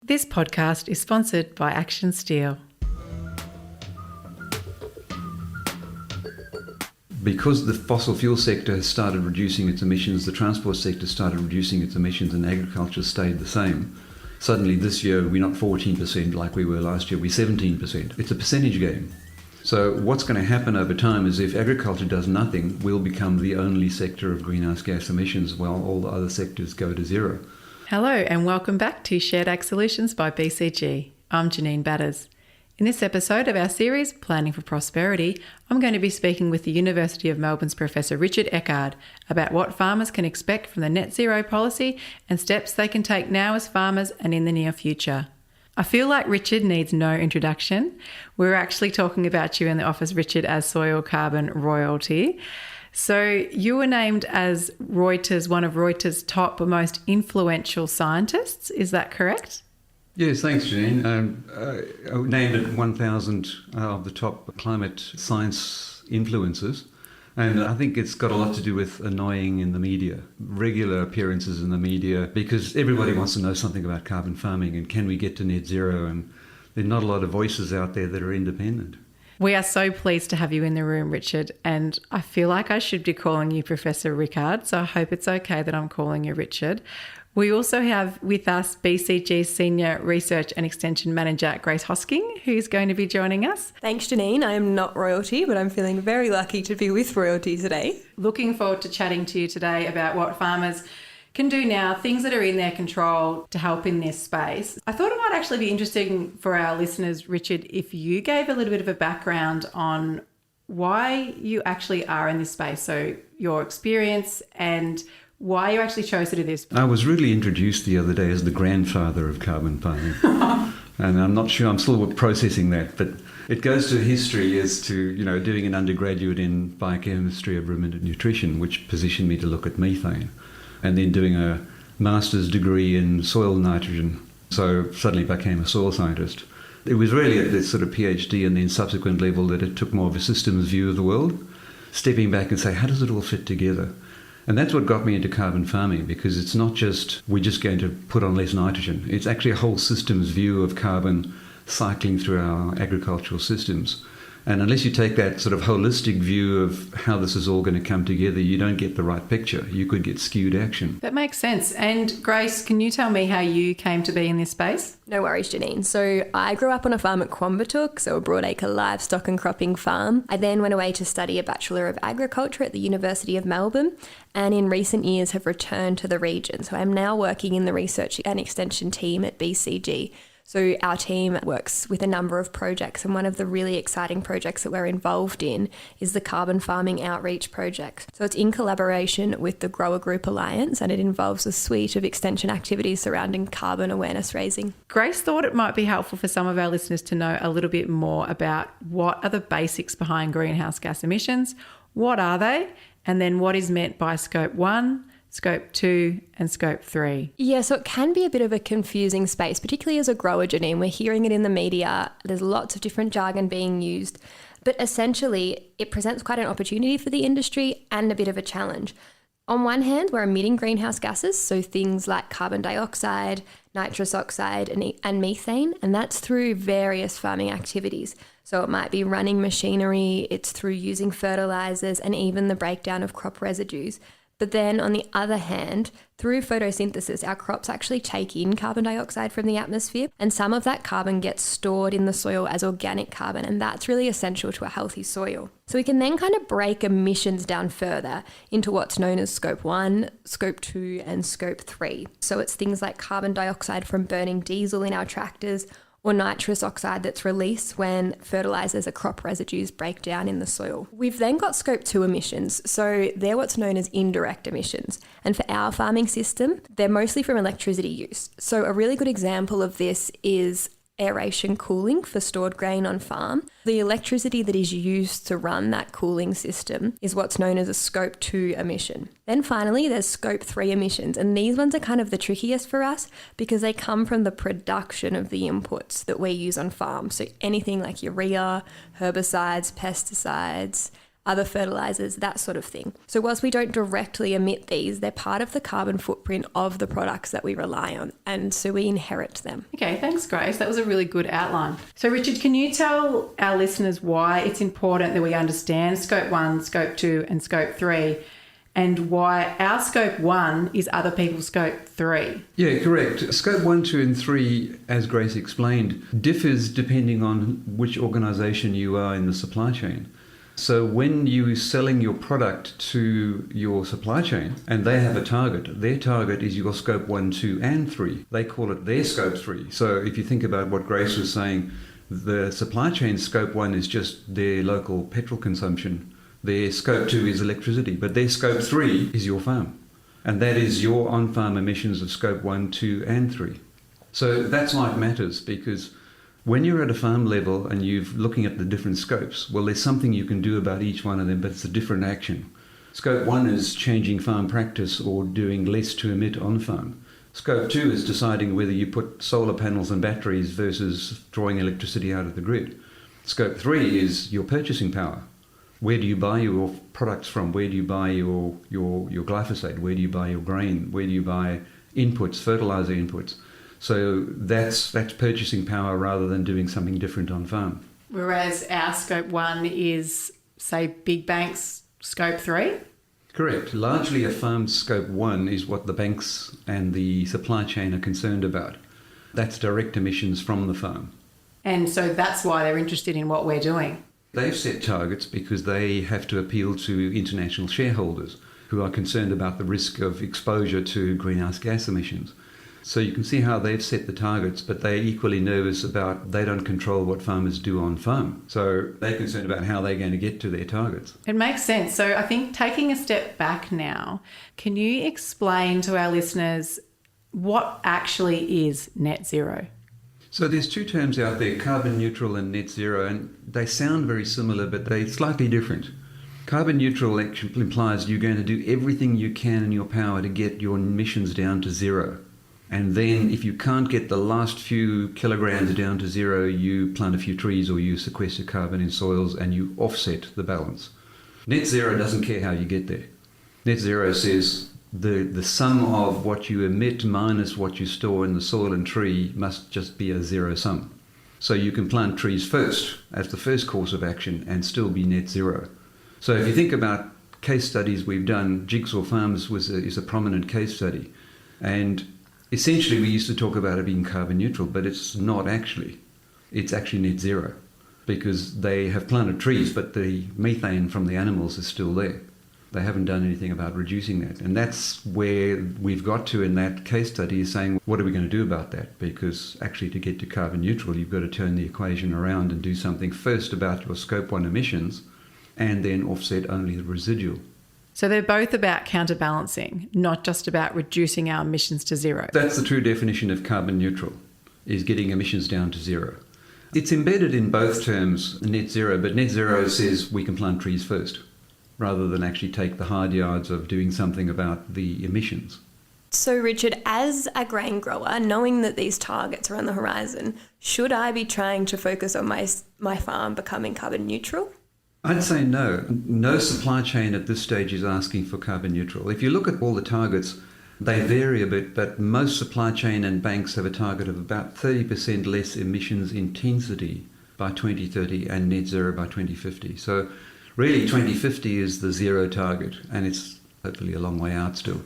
This podcast is sponsored by Action Steel. Because the fossil fuel sector has started reducing its emissions, the transport sector started reducing its emissions, and agriculture stayed the same. Suddenly this year we're not 14% like we were last year, we're 17%. It's a percentage game. So what's going to happen over time is if agriculture does nothing, we'll become the only sector of greenhouse gas emissions while all the other sectors go to zero. Hello and welcome back to Shared Ag Solutions by BCG. I'm Janine Batters. In this episode of our series, Planning for Prosperity, I'm going to be speaking with the University of Melbourne's Professor Richard Eckard about what farmers can expect from the NetZero policy and steps they can take now as farmers and in the near future. I feel like Richard needs no introduction. We're actually talking about you in the office, Richard, as soil carbon royalty. So you were named as Reuters, one of Reuters' top most influential scientists. Is that correct? Yes, thanks, Janine. I named it 1,000 of the top climate science influencers. And I think it's got a lot to do with annoying in the media, regular appearances in the media, because everybody wants to know something about carbon farming and can we get to net zero? And there are not a lot of voices out there that are independent. We are so pleased to have you in the room, Richard, and I feel like I should be calling you Professor Eckard, so I hope it's okay that I'm calling you Richard. We also have with us BCG's Senior Research and Extension Manager, Grace Hosking, who's going to be joining us. Thanks, Janine. I am not royalty, but I'm feeling very lucky to be with royalty today. Looking forward to chatting to you today about what farmers can do now, things that are in their control to help in this space. I thought it might actually be interesting for our listeners, Richard, if you gave a little bit of a background on why you actually are in this space, so your experience and why you actually chose to do this. I was really introduced the other day as the grandfather of carbon farming. And I'm not sure, I'm still processing that, but it goes to history as to, doing an undergraduate in biochemistry of ruminant nutrition, which positioned me to look at methane, and then doing a master's degree in soil nitrogen. So suddenly became a soil scientist. It was really at this sort of PhD and then subsequent level that it took more of a systems view of the world, stepping back and say, how does it all fit together? And that's what got me into carbon farming, because it's not just we're just going to put on less nitrogen. It's actually a whole systems view of carbon cycling through our agricultural systems. And unless you take that sort of holistic view of how this is all going to come together, you don't get the right picture. You could get skewed action. That makes sense. And Grace, can you tell me how you came to be in this space? No worries, Janine. So I grew up on a farm at Quambatook, so a broadacre livestock and cropping farm. I then went away to study a Bachelor of Agriculture at the University of Melbourne, and in recent years have returned to the region. So I'm now working in the research and extension team at BCG. So our team works with a number of projects, and one of the really exciting projects that we're involved in is the Carbon Farming Outreach Project. So it's in collaboration with the Grower Group Alliance, and it involves a suite of extension activities surrounding carbon awareness raising. Grace thought it might be helpful for some of our listeners to know a little bit more about what are the basics behind greenhouse gas emissions, what are they, and then what is meant by Scope 1, Scope 2 and Scope 3. Yeah, so it can be a bit of a confusing space, particularly as a grower, Janine. We're hearing it in the media. There's lots of different jargon being used, but essentially it presents quite an opportunity for the industry and a bit of a challenge. On one hand, we're emitting greenhouse gases, so things like carbon dioxide, nitrous oxide and methane, and that's through various farming activities. So it might be running machinery, it's through using fertilizers and even the breakdown of crop residues. But then on the other hand, through photosynthesis, our crops actually take in carbon dioxide from the atmosphere, and some of that carbon gets stored in the soil as organic carbon, and that's really essential to a healthy soil. So we can then kind of break emissions down further into what's known as Scope 1, Scope 2 and Scope 3. So it's things like carbon dioxide from burning diesel in our tractors, or nitrous oxide that's released when fertilizers or crop residues break down in the soil. We've then got Scope 2 emissions, so they're what's known as indirect emissions. And for our farming system, they're mostly from electricity use. So a really good example of this is aeration cooling for stored grain on farm. The electricity that is used to run that cooling system is what's known as a Scope 2 emission. Then finally, there's Scope 3 emissions, and these ones are kind of the trickiest for us because they come from the production of the inputs that we use on farm. So anything like urea, herbicides, pesticides, other fertilizers, that sort of thing. So whilst we don't directly emit these, they're part of the carbon footprint of the products that we rely on, and so we inherit them. Okay, thanks, Grace. That was a really good outline. So, Richard, can you tell our listeners why it's important that we understand Scope 1, Scope 2 and Scope 3, and why our Scope 1 is other people's Scope 3? Yeah, correct. Scope 1, 2 and 3, as Grace explained, differs depending on which organisation you are in the supply chain. So when you're selling your product to your supply chain and they have a target, their target is your Scope 1, 2 and 3. They call it their Scope 3. So if you think about what Grace was saying, the supply chain Scope 1 is just their local petrol consumption. Their Scope 2 is electricity, but their Scope 3 is your farm. And that is your on-farm emissions of Scope 1, 2 and 3. So that's why it matters, because when you're at a farm level and you're looking at the different scopes, well, there's something you can do about each one of them, but it's a different action. Scope 1 is changing farm practice or doing less to emit on farm. Scope 2 is deciding whether you put solar panels and batteries versus drawing electricity out of the grid. Scope 3 is your purchasing power. Where do you buy your products from? Where do you buy your glyphosate? Where do you buy your grain? Where do you buy inputs, fertilizer inputs? So that's purchasing power rather than doing something different on farm. Whereas our Scope 1 is, say, big banks' Scope 3? Correct. Largely a farm's Scope 1 is what the banks and the supply chain are concerned about. That's direct emissions from the farm. And so that's why they're interested in what we're doing. They've set targets because they have to appeal to international shareholders who are concerned about the risk of exposure to greenhouse gas emissions. So you can see how they've set the targets, but they're equally nervous about they don't control what farmers do on farm. So they're concerned about how they're going to get to their targets. It makes sense. So I think taking a step back now, can you explain to our listeners what actually is net zero? So there's two terms out there, carbon neutral and net zero, and they sound very similar, but they're slightly different. Carbon neutral actually implies you're going to do everything you can in your power to get your emissions down to zero. And then if you can't get the last few kilograms down to zero, you plant a few trees or you sequester carbon in soils and you offset the balance. Net zero doesn't care how you get there. Net zero says the sum of what you emit minus what you store in the soil and tree must just be a zero sum. So you can plant trees first as the first course of action and still be net zero. So if you think about case studies we've done, Jigsaw Farms is a prominent case study. And essentially we used to talk about it being carbon neutral, but it's not actually. It's actually net zero because they have planted trees, but the methane from the animals is still there. They haven't done anything about reducing that. And that's where we've got to in that case study, is saying, what are we going to do about that? Because actually to get to carbon neutral, you've got to turn the equation around and do something first about your Scope 1 emissions and then offset only the residual. So they're both about counterbalancing, not just about reducing our emissions to zero. That's the true definition of carbon neutral, is getting emissions down to zero. It's embedded in both terms, net zero, but net zero says we can plant trees first, rather than actually take the hard yards of doing something about the emissions. So Richard, as a grain grower, knowing that these targets are on the horizon, should I be trying to focus on my farm becoming carbon neutral? I'd say no. No supply chain at this stage is asking for carbon neutral. If you look at all the targets, they vary a bit, but most supply chain and banks have a target of about 30% less emissions intensity by 2030 and net zero by 2050. So really 2050 is the zero target, and it's hopefully a long way out still.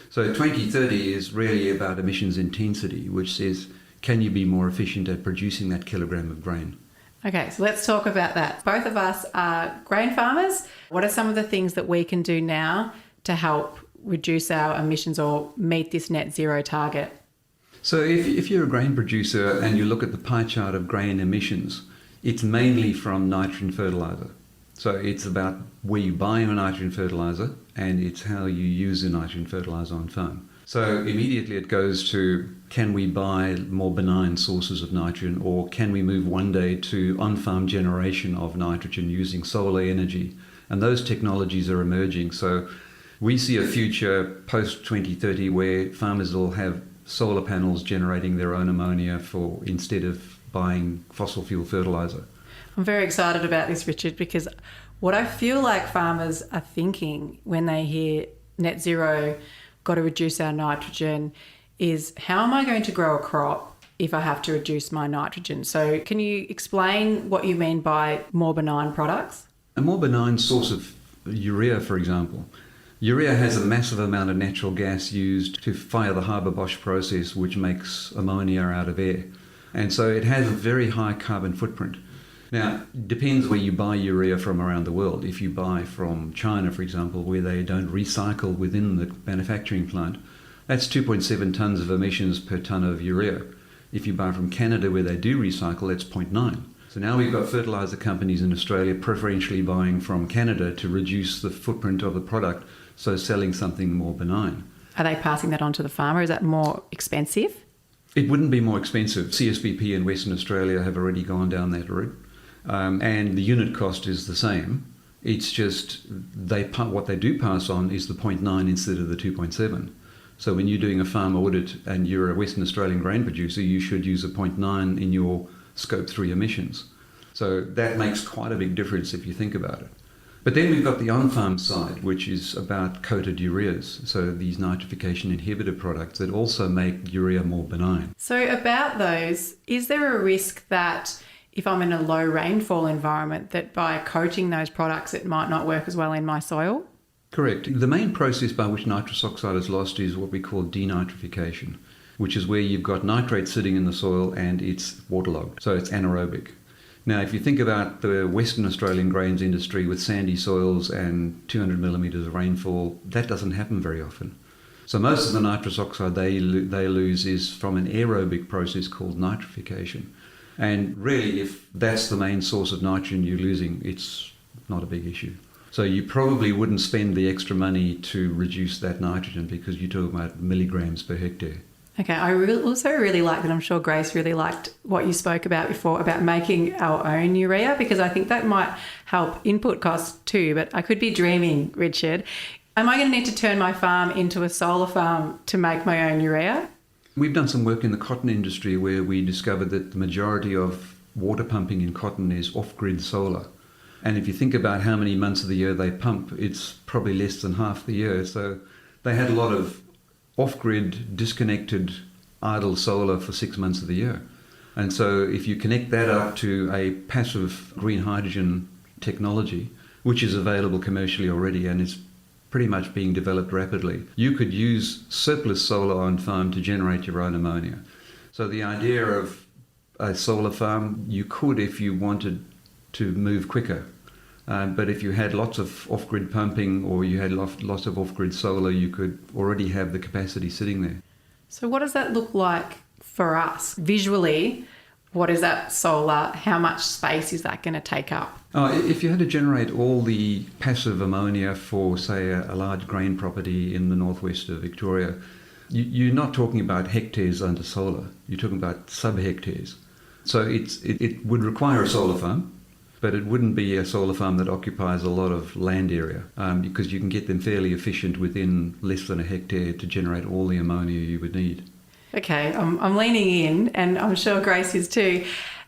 So 2030 is really about emissions intensity, which says, can you be more efficient at producing that kilogram of grain? Okay, so let's talk about that. Both of us are grain farmers. What are some of the things that we can do now to help reduce our emissions or meet this net zero target? So if you're a grain producer and you look at the pie chart of grain emissions, it's mainly from nitrogen fertilizer. So it's about where you buy your nitrogen fertilizer and it's how you use the nitrogen fertilizer on farm. So immediately it goes to, can we buy more benign sources of nitrogen, or can we move one day to on-farm generation of nitrogen using solar energy? And those technologies are emerging. So we see a future post-2030 where farmers will have solar panels generating their own ammonia instead of buying fossil fuel fertilizer. I'm very excited about this, Richard, because What I feel like farmers are thinking when they hear net zero, got to reduce our nitrogen, is how am I going to grow a crop if I have to reduce my nitrogen? So can you explain what you mean by more benign products? A more benign source of urea, for example. Urea has a massive amount of natural gas used to fire the Haber-Bosch process, which makes ammonia out of air. And so it has a very high carbon footprint. Now, it depends where you buy urea from around the world. If you buy from China, for example, where they don't recycle within the manufacturing plant, that's 2.7 tonnes of emissions per tonne of urea. If you buy from Canada, where they do recycle, that's 0.9. So now we've got fertiliser companies in Australia preferentially buying from Canada to reduce the footprint of the product, so selling something more benign. Are they passing that on to the farmer? Is that more expensive? It wouldn't be more expensive. CSBP in Western Australia have already gone down that route. And the unit cost is the same. It's just what they do pass on is the 0.9 instead of the 2.7. So when you're doing a farm audit and you're a Western Australian grain producer, you should use a 0.9 in your Scope 3 emissions. So that makes quite a big difference if you think about it. But then we've got the on-farm side, which is about coated ureas, so these nitrification inhibitor products that also make urea more benign. So about those, is there a risk that if I'm in a low rainfall environment, that by coating those products it might not work as well in my soil? Correct. The main process by which nitrous oxide is lost is what we call denitrification, which is where you've got nitrate sitting in the soil and it's waterlogged, so it's anaerobic. Now, if you think about the Western Australian grains industry with sandy soils and 200 millimetres of rainfall, that doesn't happen very often. So most of the nitrous oxide they lose is from an aerobic process called nitrification. And really, if that's the main source of nitrogen you're losing, it's not a big issue. So you probably wouldn't spend the extra money to reduce that nitrogen because you're talking about milligrams per hectare. Okay, I also really like that. I'm sure Grace really liked what you spoke about before about making our own urea, because I think that might help input costs too. But I could be dreaming, Richard. Am I going to need to turn my farm into a solar farm to make my own urea? We've done some work in the cotton industry where we discovered that the majority of water pumping in cotton is off-grid solar. And if you think about how many months of the year they pump, it's probably less than half the year. So they had a lot of off-grid, disconnected, idle solar for 6 months of the year. And so if you connect that up to a passive green hydrogen technology, which is available commercially already and is pretty much being developed rapidly, you could use surplus solar on farm to generate your own ammonia. So the idea of a solar farm, you could if you wanted to move quicker. But if you had lots of off-grid pumping or you had lots of off-grid solar, you could already have the capacity sitting there. So what does that look like for us? Visually, what is that solar? How much space is that going to take up? If you had to generate all the passive ammonia for, say, a large grain property in the northwest of Victoria, you're not talking about hectares under solar. You're talking about sub-hectares. So it would require a solar farm. But it wouldn't be a solar farm that occupies a lot of land area because you can get them fairly efficient within less than a hectare to generate all the ammonia you would need. Okay, I'm leaning in, and I'm sure Grace is too.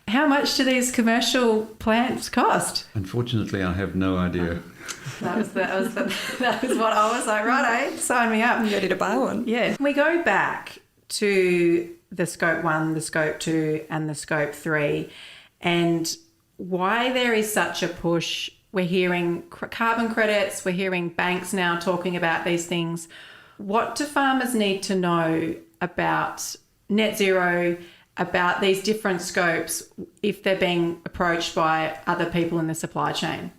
How much do these commercial plants cost? Unfortunately, I have no idea. That was what I was like, right, sign me up. I'm ready to buy one. Yeah. We go back to the Scope 1, the Scope 2 and the Scope 3 and why there is such a push. We're hearing carbon credits, we're hearing banks now talking about these things. What do farmers need to know about net zero, about these different scopes if they're being approached by other people in the supply chain?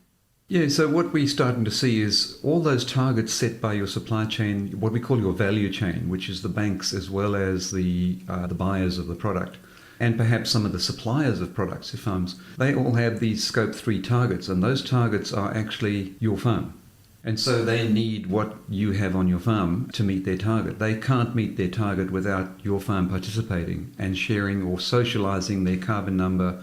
Yeah, so what we're starting to see is all those targets set by your supply chain, what we call your value chain, which is the banks as well as the buyers of the product, and perhaps some of the suppliers of products, farms, they all have these Scope 3 targets, and those targets are actually your farm. And so they need what you have on your farm to meet their target. They can't meet their target without your farm participating and sharing or socialising their carbon number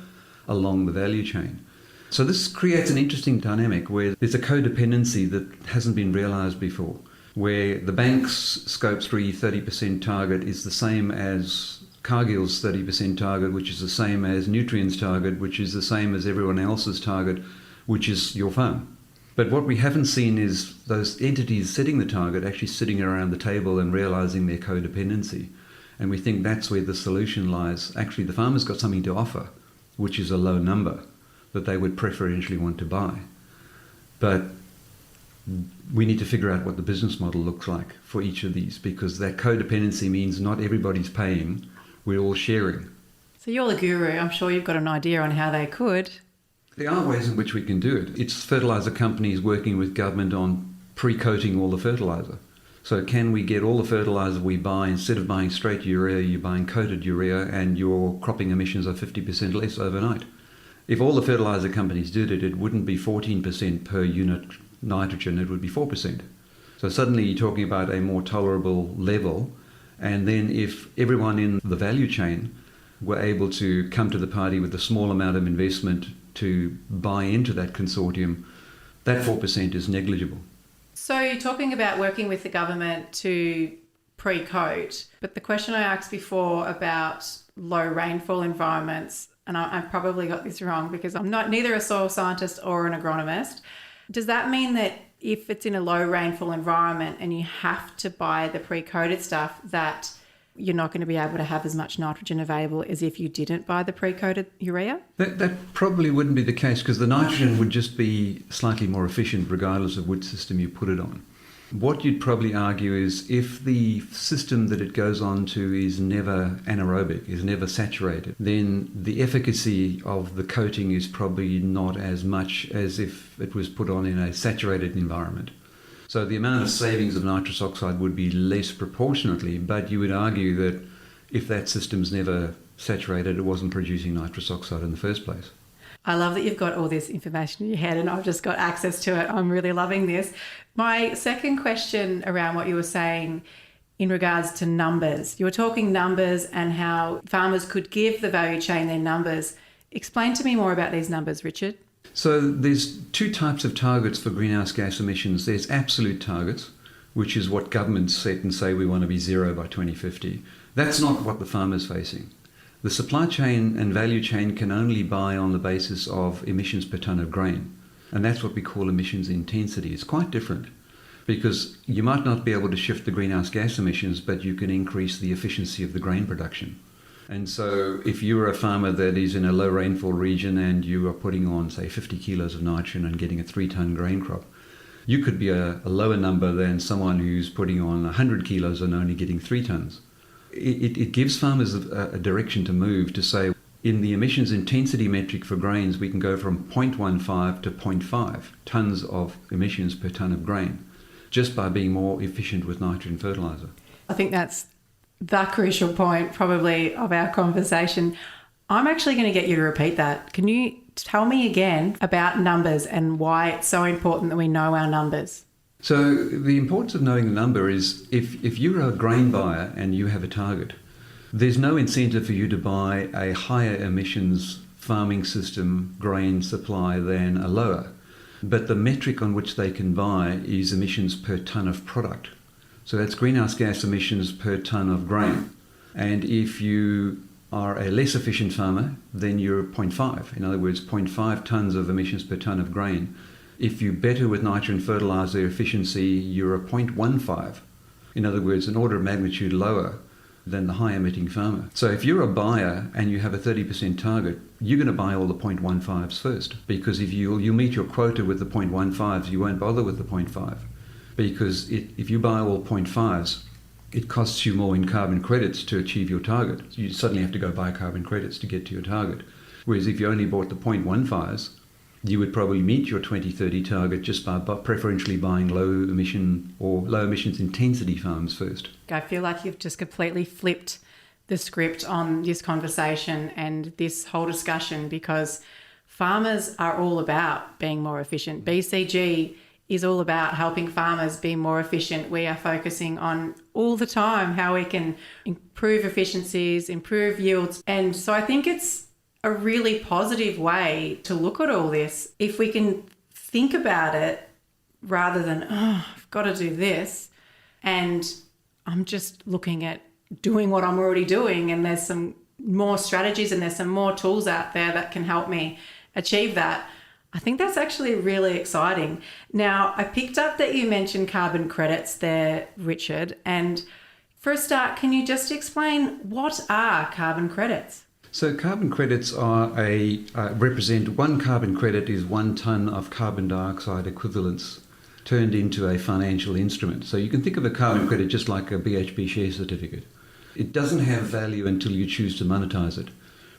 along the value chain. So this creates an interesting dynamic where there's a codependency that hasn't been realised before, where the bank's Scope 3 30% target is the same as Cargill's 30% target, which is the same as Nutrien's target, which is the same as everyone else's target, which is your farm. But what we haven't seen is those entities setting the target actually sitting around the table and realizing their codependency. And we think that's where the solution lies. Actually, the farmer's got something to offer, which is a low number that they would preferentially want to buy. But we need to figure out what the business model looks like for each of these, because that codependency means not everybody's paying, we're all sharing. So you're the guru. I'm sure you've got an idea on how they could. There are ways in which we can do it. It's fertiliser companies working with government on pre-coating all the fertiliser. So can we get all the fertiliser we buy, instead of buying straight urea, you're buying coated urea and your cropping emissions are 50% less overnight? If all the fertiliser companies did it, it wouldn't be 14% per unit nitrogen, it would be 4%. So suddenly you're talking about a more tolerable level. And then if everyone in the value chain were able to come to the party with a small amount of investment to buy into that consortium, that 4% is negligible. So you're talking about working with the government to pre-coat, but the question I asked before about low rainfall environments, and I probably got this wrong because I'm neither a soil scientist or an agronomist. Does that mean that if it's in a low rainfall environment and you have to buy the pre-coated stuff, that you're not going to be able to have as much nitrogen available as if you didn't buy the pre-coated urea? That probably wouldn't be the case, because the nitrogen would just be slightly more efficient regardless of which system you put it on. What you'd probably argue is if the system that it goes on to is never anaerobic, is never saturated, then the efficacy of the coating is probably not as much as if it was put on in a saturated environment. So the amount of savings of nitrous oxide would be less proportionately, but you would argue that if that system's never saturated, it wasn't producing nitrous oxide in the first place. I love that you've got all this information in your head and I've just got access to it. I'm really loving this. My second question around what you were saying in regards to numbers. You were talking numbers and how farmers could give the value chain their numbers. Explain to me more about these numbers, Richard. So there's two types of targets for greenhouse gas emissions. There's absolute targets, which is what governments set and say we want to be zero by 2050. That's not what the farmer's facing. The supply chain and value chain can only buy on the basis of emissions per tonne of grain. And that's what we call emissions intensity. It's quite different, because you might not be able to shift the greenhouse gas emissions, but you can increase the efficiency of the grain production. And so if you're a farmer that is in a low rainfall region and you are putting on, say, 50 kilos of nitrogen and getting a 3-tonne grain crop, you could be a lower number than someone who's putting on 100 kilos and only getting 3 tonnes. It gives farmers a direction to move to say, in the emissions intensity metric for grains, we can go from 0.15 to 0.5 tonnes of emissions per tonne of grain, just by being more efficient with nitrogen fertiliser. I think that's the crucial point probably of our conversation. I'm actually going to get you to repeat that. Can you tell me again about numbers and why it's so important that we know our numbers? So the importance of knowing the number is if you're a grain buyer and you have a target, there's no incentive for you to buy a higher emissions farming system grain supply than a lower. But the metric on which they can buy is emissions per tonne of product. So that's greenhouse gas emissions per tonne of grain. And if you are a less efficient farmer, then you're 0.5. In other words, 0.5 tonnes of emissions per tonne of grain. If you're better with nitrogen fertiliser efficiency, you're a 0.15. In other words, an order of magnitude lower than the high emitting farmer. So if you're a buyer and you have a 30% target, you're going to buy all the 0.15s first, because if you meet your quota with the 0.15s, you won't bother with the 0.5. Because if you buy all 0.5s, it costs you more in carbon credits to achieve your target. You suddenly have to go buy carbon credits to get to your target. Whereas if you only bought the 0.15s, you would probably meet your 2030 target just by preferentially buying low emission or low emissions intensity farms first. I feel like you've just completely flipped the script on this conversation and this whole discussion, because farmers are all about being more efficient. BCG is all about helping farmers be more efficient. We are focusing on all the time how we can improve efficiencies, improve yields. And so I think it's a really positive way to look at all this. If we can think about it rather than, oh, I've got to do this, and I'm just looking at doing what I'm already doing, and there's some more strategies and there's some more tools out there that can help me achieve that. I think that's actually really exciting. Now, I picked up that you mentioned carbon credits there, Richard. And for a start, can you just explain what are carbon credits? So carbon credits are represent one carbon credit is 1 tonne of carbon dioxide equivalents turned into a financial instrument. So you can think of a carbon credit just like a BHP share certificate. It doesn't have value until you choose to monetize it,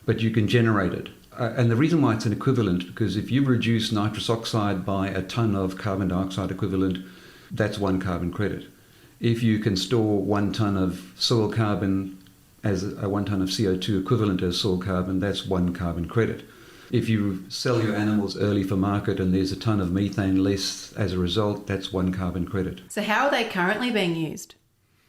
but you can generate it. And the reason why it's an equivalent, because if you reduce nitrous oxide by a tonne of carbon dioxide equivalent, that's 1 carbon credit. If you can store 1 tonne of soil carbon as a 1 tonne of CO2 equivalent as soil carbon, that's 1 carbon credit. If you sell your animals early for market and there's a tonne of methane less as a result, that's 1 carbon credit. So how are they currently being used?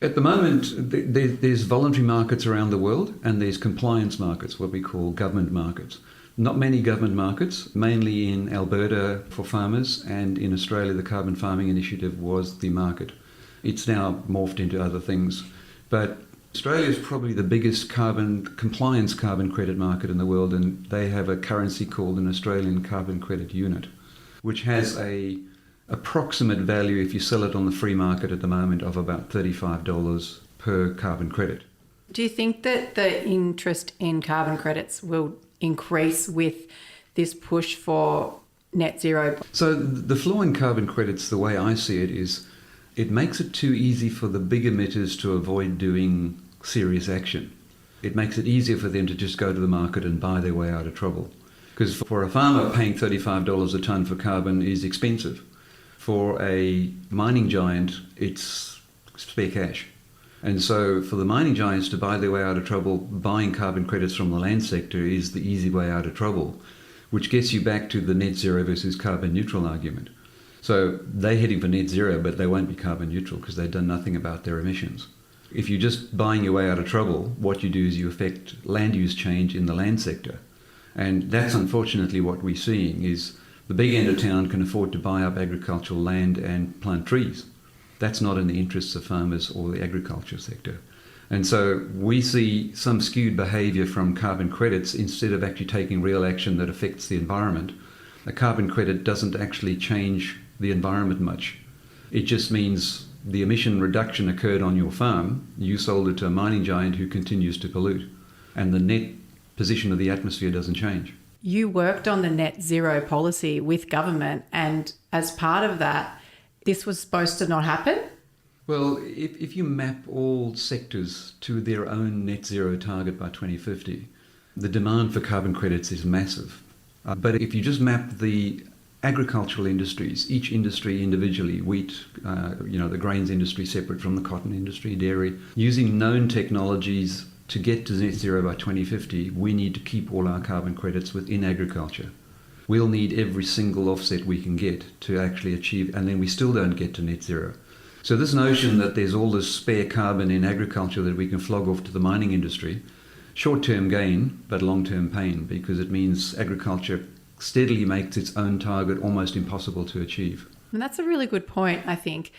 At the moment, there's voluntary markets around the world and there's compliance markets, what we call government markets. Not many government markets, mainly in Alberta for farmers, and in Australia the Carbon Farming Initiative was the market. It's now morphed into other things. But Australia is probably the biggest compliance carbon credit market in the world, and they have a currency called an Australian Carbon Credit Unit, which has a approximate value, if you sell it on the free market at the moment, of about $35 per carbon credit. Do you think that the interest in carbon credits will increase with this push for net zero? So the flaw in carbon credits, the way I see it, is it makes it too easy for the big emitters to avoid doing serious action. It makes it easier for them to just go to the market and buy their way out of trouble. Because for a farmer, paying $35 a tonne for carbon is expensive. For a mining giant, it's spare cash. And so for the mining giants to buy their way out of trouble, buying carbon credits from the land sector is the easy way out of trouble, which gets you back to the net zero versus carbon neutral argument. So they're heading for net zero, but they won't be carbon neutral because they've done nothing about their emissions. If you're just buying your way out of trouble, what you do is you affect land use change in the land sector. And that's unfortunately what we're seeing is the big end of town can afford to buy up agricultural land and plant trees. That's not in the interests of farmers or the agriculture sector. And so we see some skewed behaviour from carbon credits instead of actually taking real action that affects the environment. A carbon credit doesn't actually change the environment much. It just means the emission reduction occurred on your farm, you sold it to a mining giant who continues to pollute, and the net position of the atmosphere doesn't change. You worked on the net zero policy with government, and as part of that, this was supposed to not happen? Well, if you map all sectors to their own net zero target by 2050, the demand for carbon credits is massive. But if you just map the agricultural industries, each industry individually, wheat, the grains industry separate from the cotton industry, dairy, using known technologies to get to net zero by 2050, we need to keep all our carbon credits within agriculture. We'll need every single offset we can get to actually achieve, and then we still don't get to net zero. So this notion that there's all this spare carbon in agriculture that we can flog off to the mining industry, short-term gain, but long-term pain, because it means agriculture steadily makes its own target almost impossible to achieve. And that's a really good point, I think.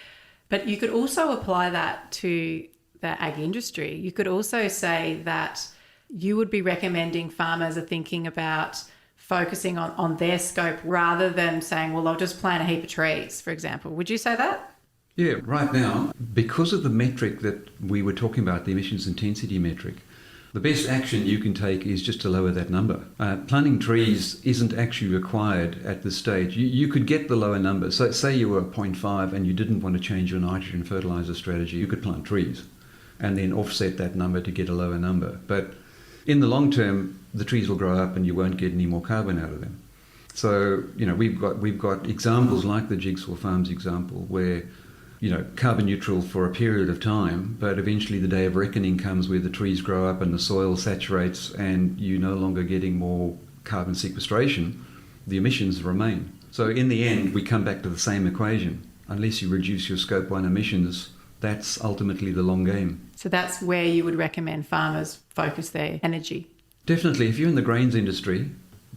But you could also apply that to the ag industry. You could also say that you would be recommending farmers are thinking about focusing on their scope rather than saying, well, I'll just plant a heap of trees, for example. Would you say that? Yeah, right now, because of the metric that we were talking about, the emissions intensity metric, the best action you can take is just to lower that number. Planting trees isn't actually required at this stage. You could get the lower number. So say you were 0.5 and you didn't want to change your nitrogen fertilizer strategy, you could plant trees and then offset that number to get a lower number. But in the long term, the trees will grow up and you won't get any more carbon out of them. So, we've got examples like the Jigsaw Farms example where carbon neutral for a period of time, but eventually the day of reckoning comes where the trees grow up and the soil saturates and you're no longer getting more carbon sequestration, the emissions remain. So in the end, we come back to the same equation. Unless you reduce your Scope 1 emissions, that's ultimately the long game. So that's where you would recommend farmers focus their energy? Definitely. If you're in the grains industry,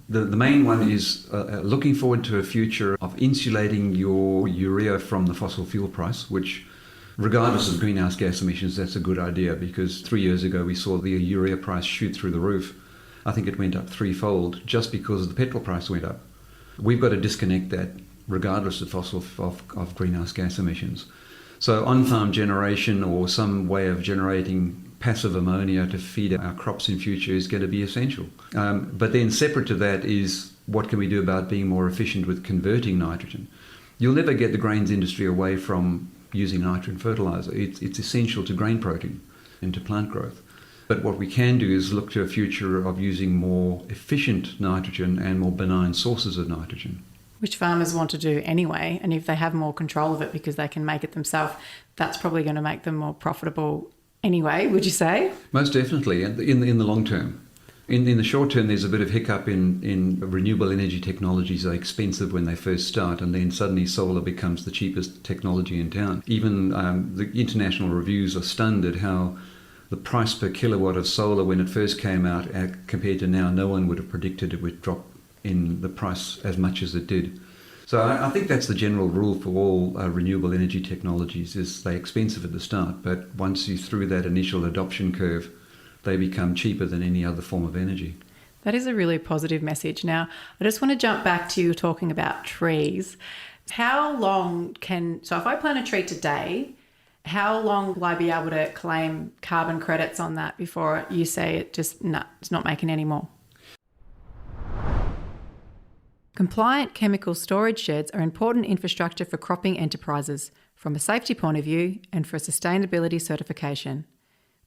the main one is looking forward to a future of insulating your urea from the fossil fuel price, which, regardless of greenhouse gas emissions, that's a good idea because 3 years ago we saw the urea price shoot through the roof. I think it went up threefold just because the petrol price went up. We've got to disconnect that regardless of greenhouse gas emissions. So on-farm generation or some way of generating passive ammonia to feed our crops in future is going to be essential. But then separate to that is what can we do about being more efficient with converting nitrogen? You'll never get the grains industry away from using nitrogen fertilizer. It's essential to grain protein and to plant growth. But what we can do is look to a future of using more efficient nitrogen and more benign sources of nitrogen. Which farmers want to do anyway, and if they have more control of it because they can make it themselves, that's probably going to make them more profitable anyway, would you say? Most definitely, in the long term. In the short term, there's a bit of hiccup in renewable energy technologies are expensive when they first start, and then suddenly solar becomes the cheapest technology in town. Even the international reviews are stunned at how the price per kilowatt of solar when it first came out compared to now, no one would have predicted it would drop in the price as much as it did. So I think that's the general rule for all renewable energy technologies, is they're expensive at the start, but once you're through that initial adoption curve, they become cheaper than any other form of energy. That is a really positive message. Now, I just want to jump back to you talking about trees. How long so if I plant a tree today, how long will I be able to claim carbon credits on that before you say it's not making any more? Compliant chemical storage sheds are important infrastructure for cropping enterprises from a safety point of view and for sustainability certification.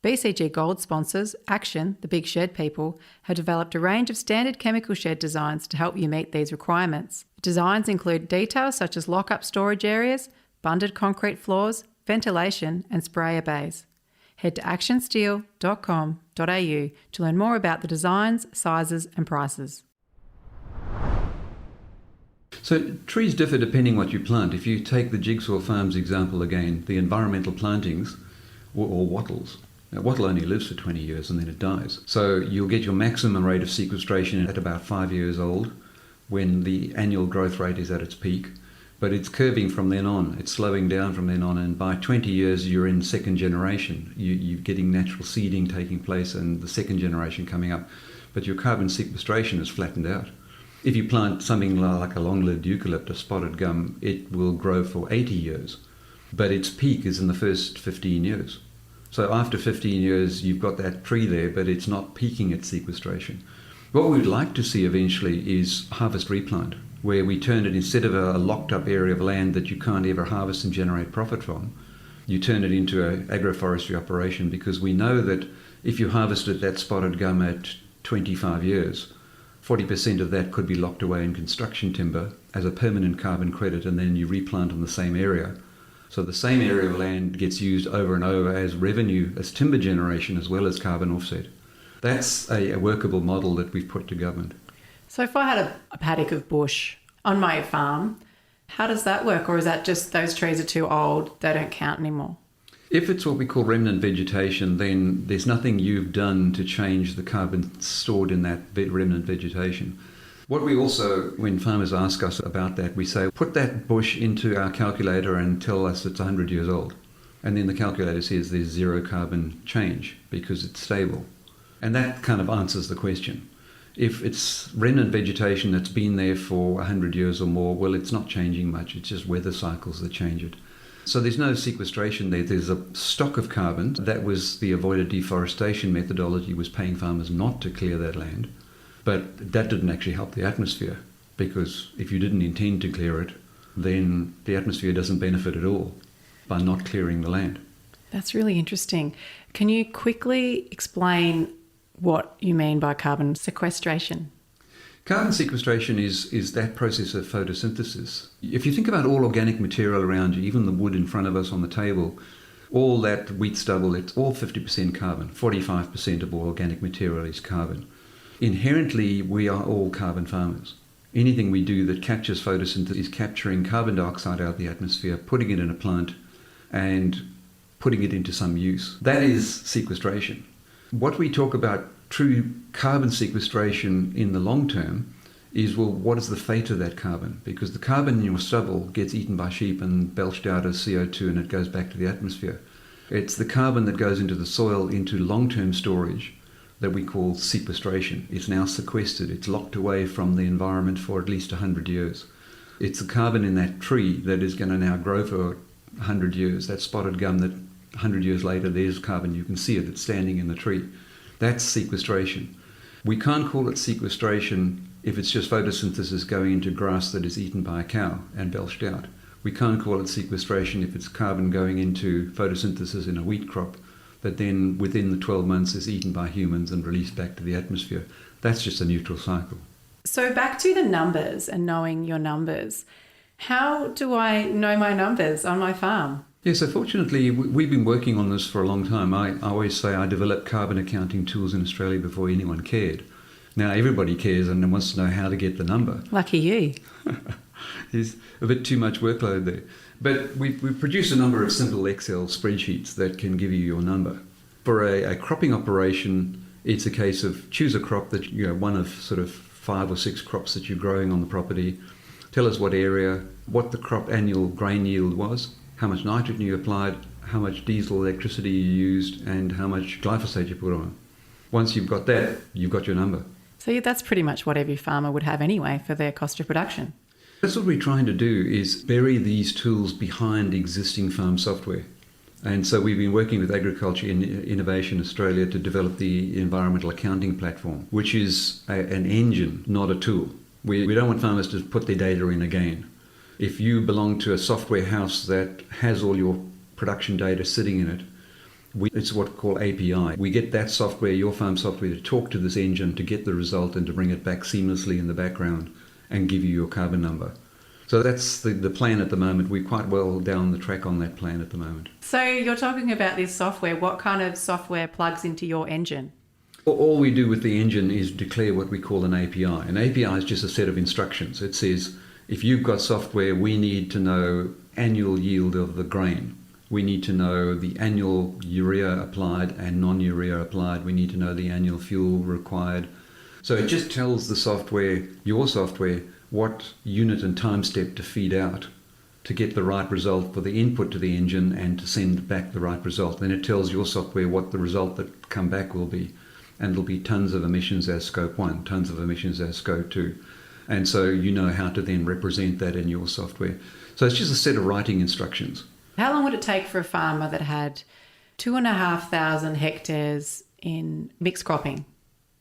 BCG Gold sponsors Action, the Big Shed People, have developed a range of standard chemical shed designs to help you meet these requirements. Designs include details such as lock-up storage areas, bunded concrete floors, ventilation and sprayer bays. Head to actionsteel.com.au to learn more about the designs, sizes and prices. So trees differ depending what you plant. If you take the Jigsaw Farms example again, the environmental plantings or wattles. Now, wattle only lives for 20 years and then it dies. So you'll get your maximum rate of sequestration at about 5 years old when the annual growth rate is at its peak. But it's curving from then on. It's slowing down from then on. And by 20 years, you're in second generation. You're getting natural seeding taking place and the second generation coming up. But your carbon sequestration is flattened out. If you plant something like a long-lived eucalyptus, spotted gum, it will grow for 80 years. But its peak is in the first 15 years. So after 15 years, you've got that tree there, but it's not peaking its sequestration. What we'd like to see eventually is harvest replant, where we turn it, instead of a locked-up area of land that you can't ever harvest and generate profit from, you turn it into an agroforestry operation, because we know that if you harvested that spotted gum at 25 years, 40% of that could be locked away in construction timber as a permanent carbon credit, and then you replant on the same area. So the same area of land gets used over and over as revenue, as timber generation, as well as carbon offset. That's a workable model that we've put to government. So if I had a paddock of bush on my farm, how does that work? Or is that just those trees are too old, they don't count anymore? If it's what we call remnant vegetation, then there's nothing you've done to change the carbon stored in that remnant vegetation. What we also, when farmers ask us about that, we say, put that bush into our calculator and tell us it's 100 years old. And then the calculator says there's zero carbon change because it's stable. And that kind of answers the question. If it's remnant vegetation that's been there for 100 years or more, well, it's not changing much. It's just weather cycles that change it. So there's no sequestration there. There's a stock of carbon. That was the avoided deforestation methodology, was paying farmers not to clear that land. But that didn't actually help the atmosphere, because if you didn't intend to clear it, then the atmosphere doesn't benefit at all by not clearing the land. That's really interesting. Can you quickly explain what you mean by carbon sequestration? Carbon sequestration is that process of photosynthesis. If you think about all organic material around you, even the wood in front of us on the table, all that wheat stubble, it's all 50% carbon. 45% of all organic material is carbon. Inherently, we are all carbon farmers. Anything we do that captures photosynthesis is capturing carbon dioxide out of the atmosphere, putting it in a plant, and putting it into some use. That is sequestration. What we talk about true carbon sequestration in the long term is, well, what is the fate of that carbon? Because the carbon in your stubble gets eaten by sheep and belched out as CO2 and it goes back to the atmosphere. It's the carbon that goes into the soil, into long-term storage, that we call sequestration. It's now sequestered. It's locked away from the environment for at least 100 years. It's the carbon in that tree that is going to now grow for 100 years. That spotted gum that 100 years later, there's carbon. You can see it. It's standing in the tree. That's sequestration. We can't call it sequestration if it's just photosynthesis going into grass that is eaten by a cow and belched out. We can't call it sequestration if it's carbon going into photosynthesis in a wheat crop that then within the 12 months is eaten by humans and released back to the atmosphere. That's just a neutral cycle. So back to the numbers and knowing your numbers. How do I know my numbers on my farm? Yeah, so fortunately, we've been working on this for a long time. I always say I developed carbon accounting tools in Australia before anyone cared. Now everybody cares and wants to know how to get the number. Lucky you. There's a bit too much workload there. But we've produced a number of simple Excel spreadsheets that can give you your number. For a cropping operation, it's a case of choose a crop that, one of sort of 5 or 6 crops that you're growing on the property. Tell us what area, what the crop annual grain yield was, how much nitrogen you applied, how much diesel electricity you used, and how much glyphosate you put on. Once you've got that, you've got your number. So that's pretty much what every farmer would have anyway for their cost of production. That's what we're trying to do, is bury these tools behind existing farm software. And so we've been working with Agriculture Innovation Australia to develop the environmental accounting platform, which is an engine, not a tool. We don't want farmers to put their data in again. If you belong to a software house that has all your production data sitting in it, it's what we call API. We get that software, your farm software, to talk to this engine to get the result and to bring it back seamlessly in the background and give you your carbon number. So that's the plan at the moment. We're quite well down the track on that plan at the moment. So you're talking about this software. What kind of software plugs into your engine? All we do with the engine is declare what we call an API. An API is just a set of instructions. It says, if you've got software, we need to know annual yield of the grain. We need to know the annual urea applied and non-urea applied. We need to know the annual fuel required. So it just tells the software, your software, what unit and time step to feed out to get the right result for the input to the engine and to send back the right result. Then it tells your software what the result that come back will be. And it'll be tons of emissions as scope 1, tons of emissions as scope 2. And so you know how to then represent that in your software. So it's just a set of writing instructions. How long would it take for a farmer that had 2,500 hectares in mixed cropping?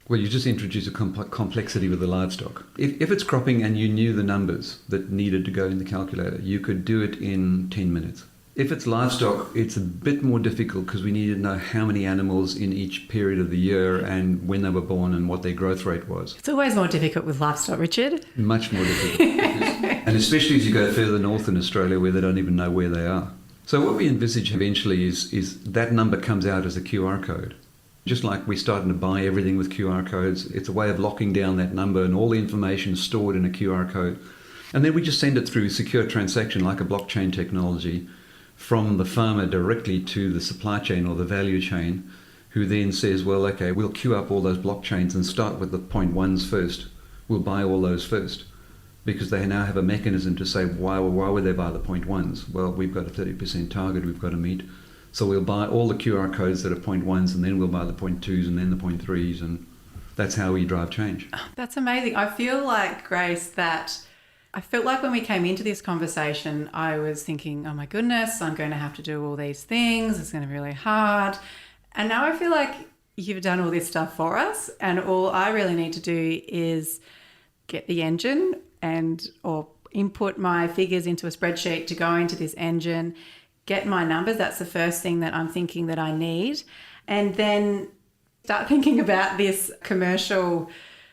Well, you just introduce a complexity with the livestock. If it's cropping and you knew the numbers that needed to go in the calculator, you could do it in 10 minutes. If it's livestock, it's a bit more difficult because we need to know how many animals in each period of the year and when they were born and what their growth rate was. It's always more difficult with livestock, Richard. Much more difficult. And especially as you go further north in Australia where they don't even know where they are. So what we envisage eventually is that number comes out as a QR code. Just like we're starting to buy everything with QR codes, it's a way of locking down that number and all the information is stored in a QR code. And then we just send it through secure transaction like a blockchain technology from the farmer directly to the supply chain or the value chain, who then says, well, okay, we'll queue up all those blockchains and start with the 0.1s first. We'll buy all those first. Because they now have a mechanism to say, why would they buy the 0.1s? Well, we've got a 30% target we've got to meet. So we'll buy all the QR codes that are 0.1s and then we'll buy the 0.2s and then the 0.3s, and that's how we drive change. That's amazing. I feel like, Grace, that I felt like when we came into this conversation, I was thinking, oh my goodness, I'm going to have to do all these things. It's going to be really hard. And now I feel like you've done all this stuff for us and all I really need to do is get the engine or input my figures into a spreadsheet to go into this engine, get my numbers. That's the first thing that I'm thinking that I need. And then start thinking about this commercial,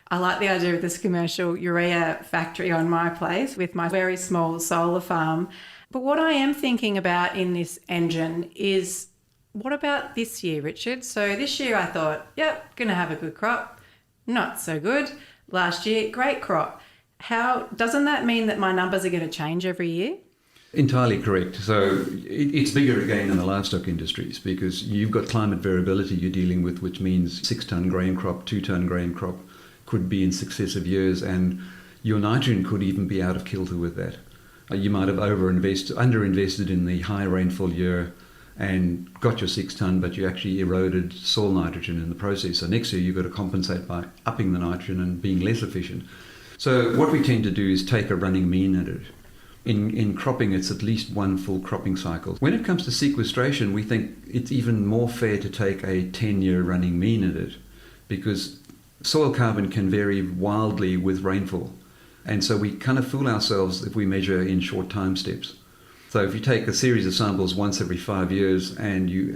I like the idea of this commercial urea factory on my place with my very small solar farm. But what I am thinking about in this engine is, what about this year, Richard? So this year I thought, yep, going to have a good crop. Not so good. Last year, great crop. Doesn't that mean that my numbers are going to change every year? Entirely correct. So it's bigger again in the livestock industries because you've got climate variability you're dealing with, which means 6-ton grain crop, 2-ton grain crop could be in successive years, and your nitrogen could even be out of kilter with that. You might have underinvested in the high rainfall year and got your 6 tonne, but you actually eroded soil nitrogen in the process. So next year you've got to compensate by upping the nitrogen and being less efficient. So what we tend to do is take a running mean at it. In cropping, it's at least one full cropping cycle. When it comes to sequestration, we think it's even more fair to take a 10-year running mean at it, because soil carbon can vary wildly with rainfall. And so we kind of fool ourselves if we measure in short time steps. So if you take a series of samples once every 5 years and you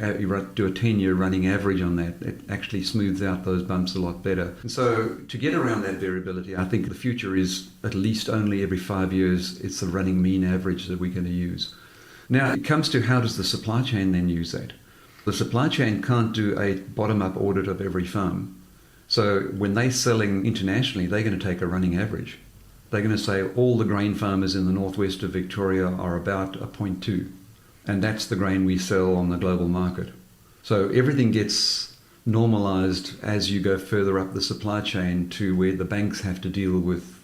do a 10-year running average on that, it actually smooths out those bumps a lot better. And so to get around that variability, I think the future is at least only every 5 years, it's the running mean average that we're going to use. Now, it comes to how does the supply chain then use that? The supply chain can't do a bottom-up audit of every farm. So when they're selling internationally, they're going to take a running average. They're going to say all the grain farmers in the northwest of Victoria are about a 0.2, and that's the grain we sell on the global market. So everything gets normalized as you go further up the supply chain to where the banks have to deal with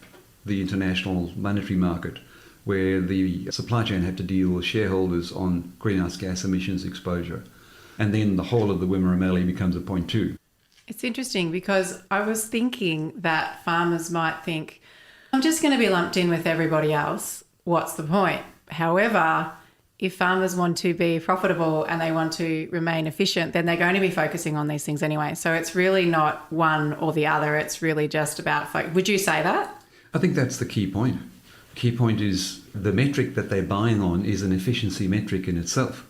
the international monetary market, where the supply chain have to deal with shareholders on greenhouse gas emissions exposure. And then the whole of the Wimmera becomes a 0.2. It's interesting because I was thinking that farmers might think, I'm just going to be lumped in with everybody else. What's the point? However, if farmers want to be profitable and they want to remain efficient, then they're going to be focusing on these things anyway. So it's really not one or the other. It's really just about Would you say that? I think that's the key point. The key point is the metric that they're buying on is an efficiency metric in itself.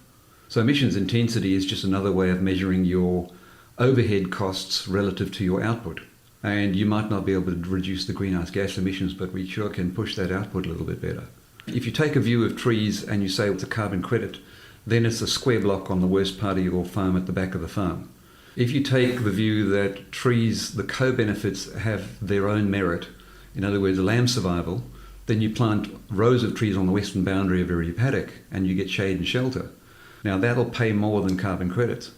So emissions intensity is just another way of measuring your overhead costs relative to your output. And you might not be able to reduce the greenhouse gas emissions, but we sure can push that output a little bit better. If you take a view of trees and you say it's a carbon credit, then it's a square block on the worst part of your farm at the back of the farm. If you take the view that trees, the co-benefits have their own merit, in other words, land survival, then you plant rows of trees on the western boundary of every paddock and you get shade and shelter. Now that'll pay more than carbon credits.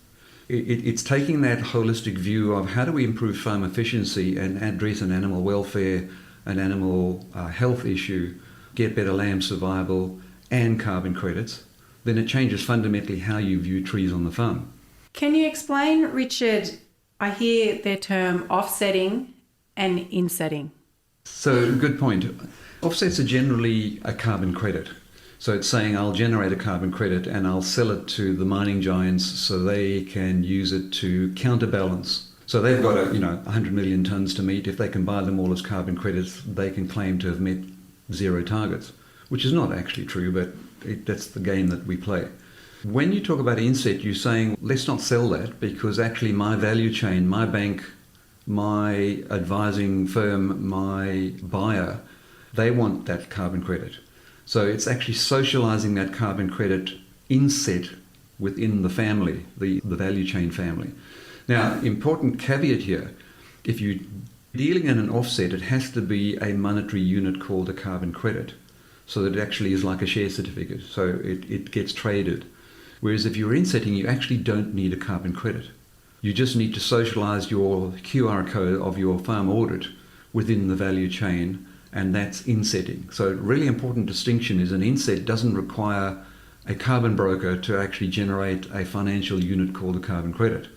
It's taking that holistic view of how do we improve farm efficiency and address an animal welfare, an animal health issue, get better lamb survival and carbon credits, then it changes fundamentally how you view trees on the farm. Can you explain, Richard, I hear their term offsetting and insetting. So good point. Offsets are generally a carbon credit. So it's saying I'll generate a carbon credit and I'll sell it to the mining giants so they can use it to counterbalance. So they've got 100 million tonnes to meet. If they can buy them all as carbon credits, they can claim to have met zero targets, which is not actually true, but that's the game that we play. When you talk about inset, you're saying let's not sell that because actually my value chain, my bank, my advising firm, my buyer, they want that carbon credit. So it's actually socializing that carbon credit inset within the family, the value chain family. Now, important caveat here, if you're dealing in an offset, it has to be a monetary unit called a carbon credit, so that it actually is like a share certificate, so it gets traded. Whereas if you're insetting, you actually don't need a carbon credit. You just need to socialize your QR code of your farm audit within the value chain, and that's insetting. So a really important distinction is an inset doesn't require a carbon broker to actually generate a financial unit called a carbon credit.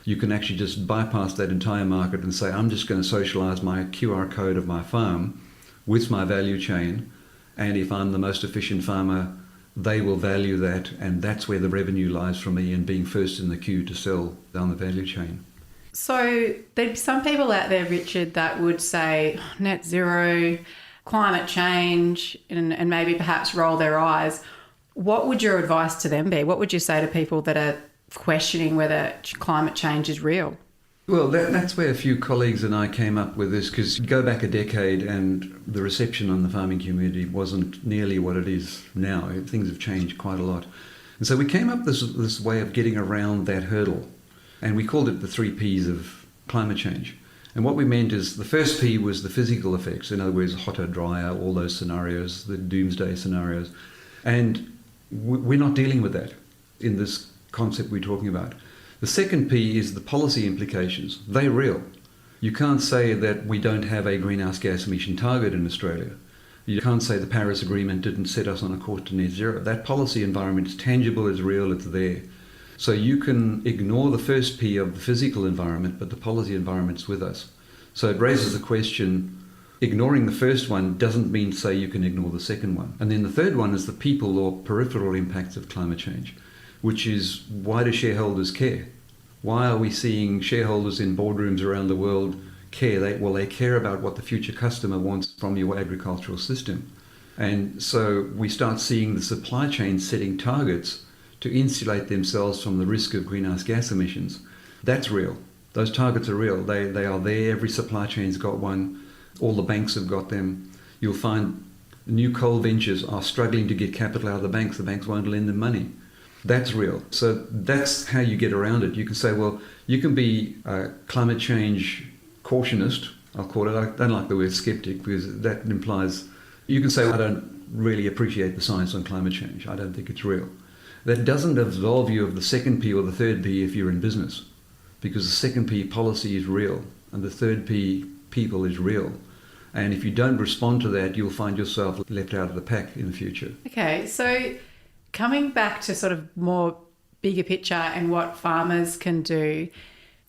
You can actually just bypass that entire market and say, I'm just going to socialize my QR code of my farm with my value chain, and if I'm the most efficient farmer, they will value that, and that's where the revenue lies for me in being first in the queue to sell down the value chain. So there'd be some people out there, Richard, that would say net zero, climate change, and maybe perhaps roll their eyes. What would your advice to them be? What would you say to people that are questioning whether climate change is real? Well, that's where a few colleagues and I came up with this, because go back a decade and the reception on the farming community wasn't nearly what it is now. Things have changed quite a lot. And so we came up with this way of getting around that hurdle. And we called it the 3 Ps of climate change. And what we meant is the first P was the physical effects. In other words, hotter, drier, all those scenarios, the doomsday scenarios. And we're not dealing with that in this concept we're talking about. The second P is the policy implications. They're real. You can't say that we don't have a greenhouse gas emission target in Australia. You can't say the Paris Agreement didn't set us on a course to net zero. That policy environment is tangible, it's real, it's there. So you can ignore the first P of the physical environment, but the policy environment's with us. So it raises the question, ignoring the first one doesn't mean, say, you can ignore the second one. And then the third one is the people or peripheral impacts of climate change, which is, why do shareholders care? Why are we seeing shareholders in boardrooms around the world care? They care about what the future customer wants from your agricultural system. And so we start seeing the supply chain setting targets to insulate themselves from the risk of greenhouse gas emissions. That's real. Those targets are real. They are there. Every supply chain's got one. All the banks have got them. You'll find new coal ventures are struggling to get capital out of the banks. The banks won't lend them money. That's real. So that's how you get around it. You can say, well, you can be a climate change cautionist, I'll call it. I don't like the word skeptic because that implies, you can say, I don't really appreciate the science on climate change. I don't think it's real. That doesn't absolve you of the second P or the third P if you're in business, because the second P, policy, is real, and the third P, people, is real. And if you don't respond to that, you'll find yourself left out of the pack in the future. Okay, so coming back to sort of more bigger picture and what farmers can do,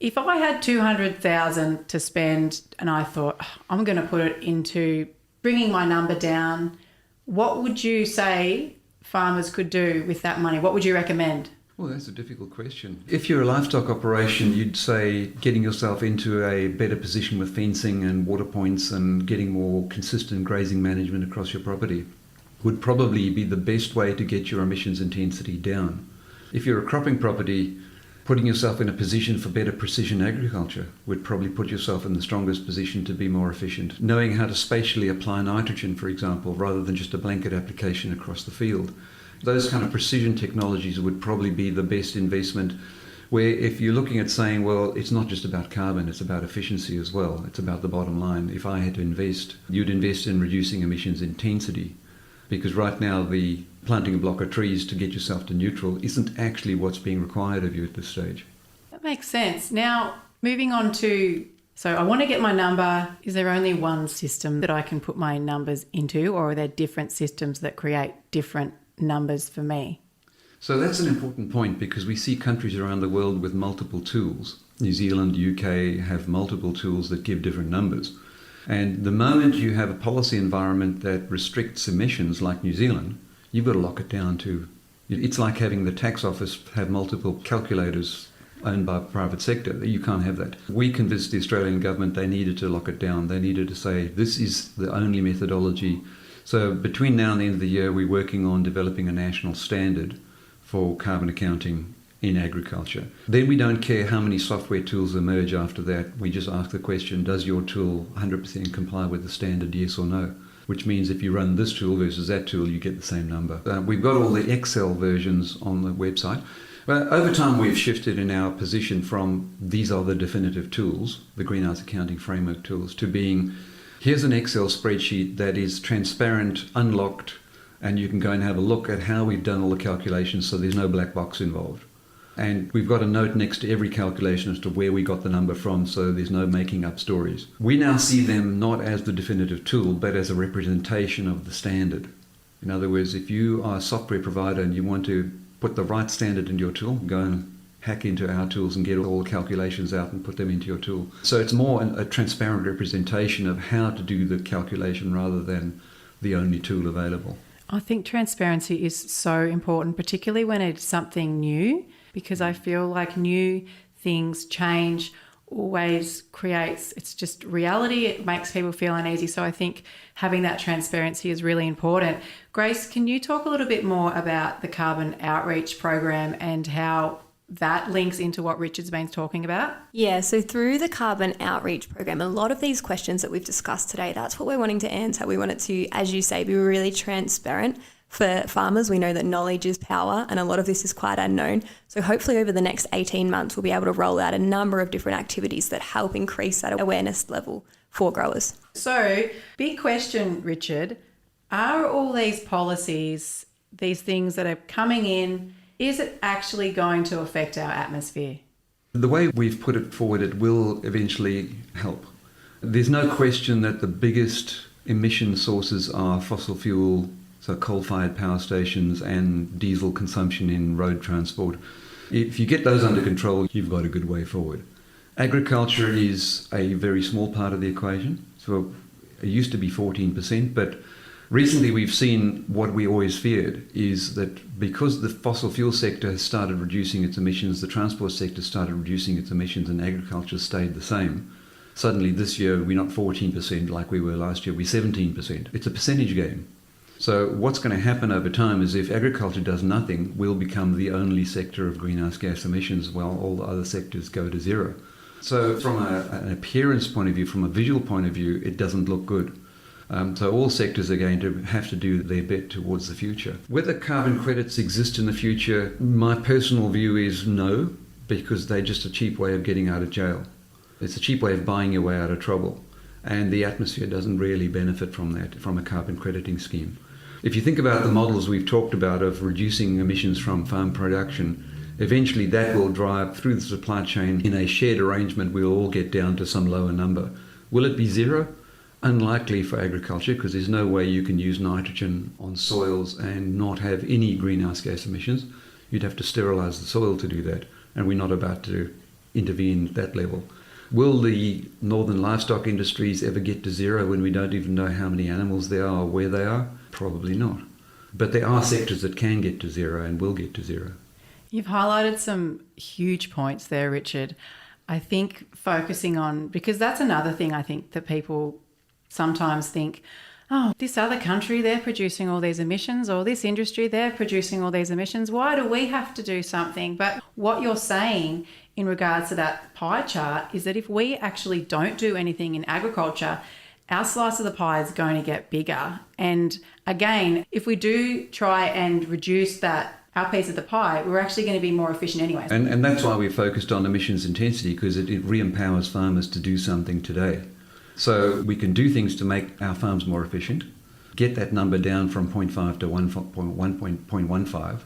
if I had 200,000 to spend and I thought, I'm going to put it into bringing my number down, what would you say farmers could do with that money? What would you recommend? Well, that's a difficult question. If you're a livestock operation, you'd say getting yourself into a better position with fencing and water points and getting more consistent grazing management across your property would probably be the best way to get your emissions intensity down. If you're a cropping property, putting yourself in a position for better precision agriculture would probably put yourself in the strongest position to be more efficient. Knowing how to spatially apply nitrogen, for example, rather than just a blanket application across the field. Those kind of precision technologies would probably be the best investment, where if you're looking at saying, well, it's not just about carbon, it's about efficiency as well. It's about the bottom line. If I had to invest, you'd invest in reducing emissions intensity, because right now the planting a block of trees to get yourself to neutral isn't actually what's being required of you at this stage. That makes sense. Now, moving on to, so I want to get my number. Is there only one system that I can put my numbers into, or are there different systems that create different numbers for me? So that's an important point, because we see countries around the world with multiple tools. New Zealand, UK have multiple tools that give different numbers. And the moment you have a policy environment that restricts emissions like New Zealand, you've got to lock it down to, it's like having the tax office have multiple calculators owned by the private sector. You can't have that. We convinced the Australian government they needed to lock it down. They needed to say, this is the only methodology. So between now and the end of the year, we're working on developing a national standard for carbon accounting in agriculture. Then we don't care how many software tools emerge after that. We just ask the question, does your tool 100% comply with the standard, yes or no? Which means if you run this tool versus that tool, you get the same number. We've got all the Excel versions on the website. But over time, we've shifted in our position from these are the definitive tools, the greenhouse accounting framework tools, to being, here's an Excel spreadsheet that is transparent, unlocked, and you can go and have a look at how we've done all the calculations so there's no black box involved. And we've got a note next to every calculation as to where we got the number from, so there's no making up stories. We now see them not as the definitive tool, but as a representation of the standard. In other words, if you are a software provider and you want to put the right standard into your tool, go and hack into our tools and get all the calculations out and put them into your tool. So it's more a transparent representation of how to do the calculation rather than the only tool available. I think transparency is so important, particularly when it's something new, because I feel like new things change always creates, it's just reality. It makes people feel uneasy. So I think having that transparency is really important. Grace, can you talk a little bit more about the carbon outreach program and how that links into what Richard's been talking about? Yeah, so through the carbon outreach program, a lot of these questions that we've discussed today, that's what we're wanting to answer. We want it to, as you say, be really transparent for farmers. We know that knowledge is power and a lot of this is quite unknown. So hopefully over the next 18 months, we'll be able to roll out a number of different activities that help increase that awareness level for growers. So big question, Richard, are all these policies, these things that are coming in, is it actually going to affect our atmosphere? The way we've put it forward, it will eventually help. There's no question that the biggest emission sources are fossil fuel, so coal-fired power stations and diesel consumption in road transport. If you get those under control, you've got a good way forward. Agriculture is a very small part of the equation. So it used to be 14%, but recently we've seen what we always feared is that because the fossil fuel sector has started reducing its emissions, the transport sector started reducing its emissions, and agriculture stayed the same. Suddenly this year we're not 14% like we were last year, we're 17%. It's a percentage game. So what's going to happen over time is if agriculture does nothing, we'll become the only sector of greenhouse gas emissions while all the other sectors go to zero. So from an appearance point of view, from a visual point of view, it doesn't look good. So all sectors are going to have to do their bit towards the future. Whether carbon credits exist in the future, my personal view is no, because they're just a cheap way of getting out of jail. It's a cheap way of buying your way out of trouble. And the atmosphere doesn't really benefit from that, from a carbon crediting scheme. If you think about the models we've talked about of reducing emissions from farm production, eventually that will drive through the supply chain in a shared arrangement. We'll all get down to some lower number. Will it be zero? Unlikely for agriculture, because there's no way you can use nitrogen on soils and not have any greenhouse gas emissions. You'd have to sterilize the soil to do that, and we're not about to intervene at that level. Will the northern livestock industries ever get to zero when we don't even know how many animals there are or where they are? Probably not. But there are sectors that can get to zero and will get to zero. You've highlighted some huge points there, Richard. I think focusing on, because that's another thing I think that people sometimes think, oh, this other country, they're producing all these emissions, or this industry, they're producing all these emissions. Why do we have to do something? But what you're saying in regards to that pie chart is that if we actually don't do anything in agriculture, our slice of the pie is going to get bigger. And again, if we do try and reduce that, our piece of the pie, we're actually going to be more efficient anyway. And that's why we're focused on emissions intensity, because it re-empowers farmers to do something today. So we can do things to make our farms more efficient, get that number down from 0.5 to 1.15.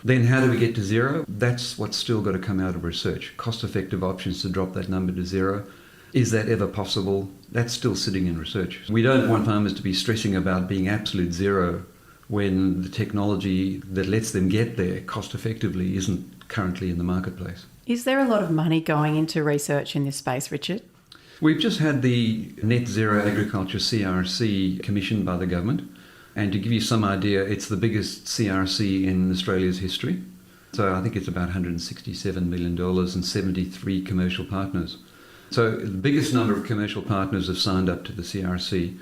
Then how do we get to zero? That's what's still got to come out of research. Cost-effective options to drop that number to zero. Is that ever possible? That's still sitting in research. We don't want farmers to be stressing about being absolute zero when the technology that lets them get there cost-effectively isn't currently in the marketplace. Is there a lot of money going into research in this space, Richard? We've just had the NetZero Agriculture CRC commissioned by the government. And to give you some idea, it's the biggest CRC in Australia's history. So I think it's about $167 million and 73 commercial partners. So the biggest number of commercial partners have signed up to the CRC,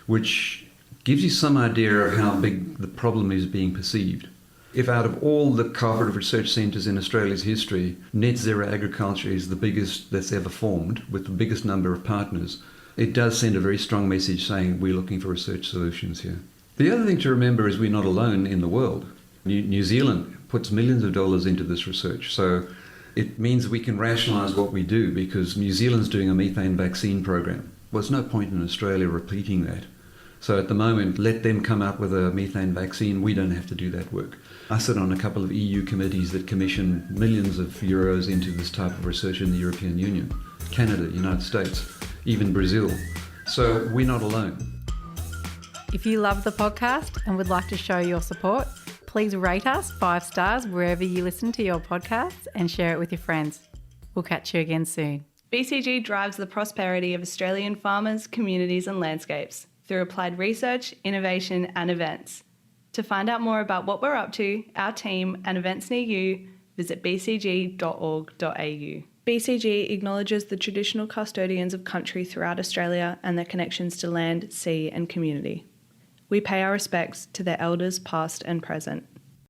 which gives you some idea of how big the problem is being perceived. If out of all the cooperative research centres in Australia's history, NetZero Agriculture is the biggest that's ever formed, with the biggest number of partners, it does send a very strong message saying we're looking for research solutions here. The other thing to remember is we're not alone in the world. New Zealand puts millions of dollars into this research, so it means we can rationalise what we do, because New Zealand's doing a methane vaccine program. Well, there's no point in Australia repeating that. So at the moment, let them come up with a methane vaccine. We don't have to do that work. I sit on a couple of EU committees that commission millions of euros into this type of research in the European Union, Canada, United States, even Brazil. So we're not alone. If you love the podcast and would like to show your support, please rate us 5 stars wherever you listen to your podcasts and share it with your friends. We'll catch you again soon. BCG drives the prosperity of Australian farmers, communities and landscapes through applied research, innovation and events. To find out more about what we're up to, our team and events near you, visit bcg.org.au. BCG acknowledges the traditional custodians of country throughout Australia and their connections to land, sea and community. We pay our respects to their elders past and present.